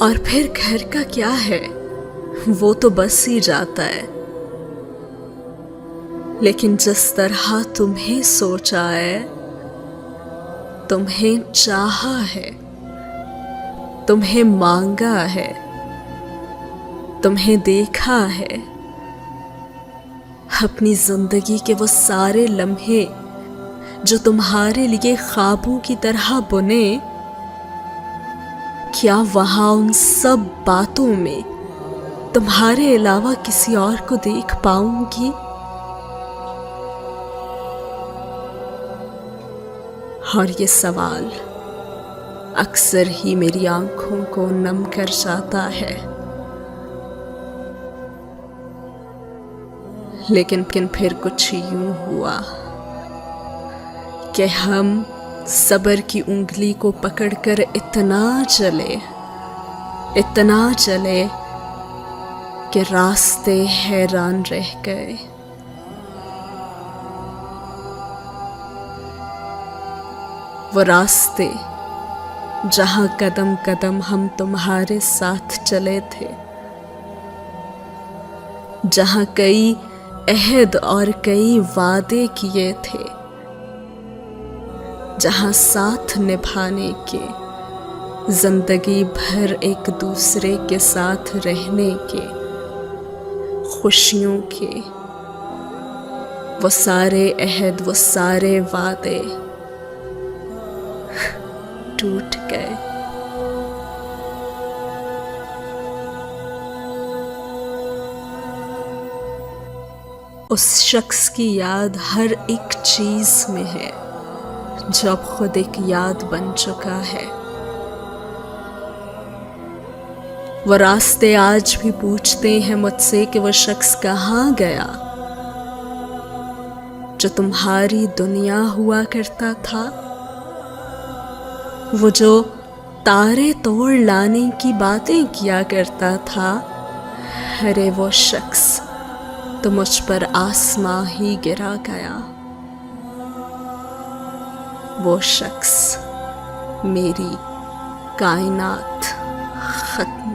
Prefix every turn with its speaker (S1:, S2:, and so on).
S1: और फिर घर का क्या है, वो तो बस ही जाता है। लेकिन जिस तरह तुम्हें सोचा है, तुम्हें चाहा है, तुम्हें मांगा है, तुम्हें देखा है, अपनी जिंदगी के वो सारे लम्हे जो तुम्हारे लिए ख्वाबों की तरह बुने, क्या वहां उन सब बातों में तुम्हारे अलावा किसी और को देख पाऊंगी? और ये सवाल अक्सर ही मेरी आंखों को नम कर जाता है। लेकिन फिर कुछ यूं हुआ कि हम सब्र की उंगली को पकड़कर इतना चले कि रास्ते हैरान रह गए। वो रास्ते जहां कदम कदम हम तुम्हारे साथ चले थे, जहां कई अहद और कई वादे किए थे, जहां साथ निभाने के, जिंदगी भर एक दूसरे के साथ रहने के, खुशियों के, वो सारे अहद, वो सारे वादे टूट गए। उस शख्स की याद हर एक चीज में है जो अब खुद एक याद बन चुका है। वो रास्ते आज भी पूछते हैं मुझसे कि वो शख्स कहाँ गया जो तुम्हारी दुनिया हुआ करता था, वो जो तारे तोड़ लाने की बातें किया करता था। अरे वो शख्स तो मुझ पर आसमां ही गिरा गया। वो शख्स, मेरी कायनात खत्म।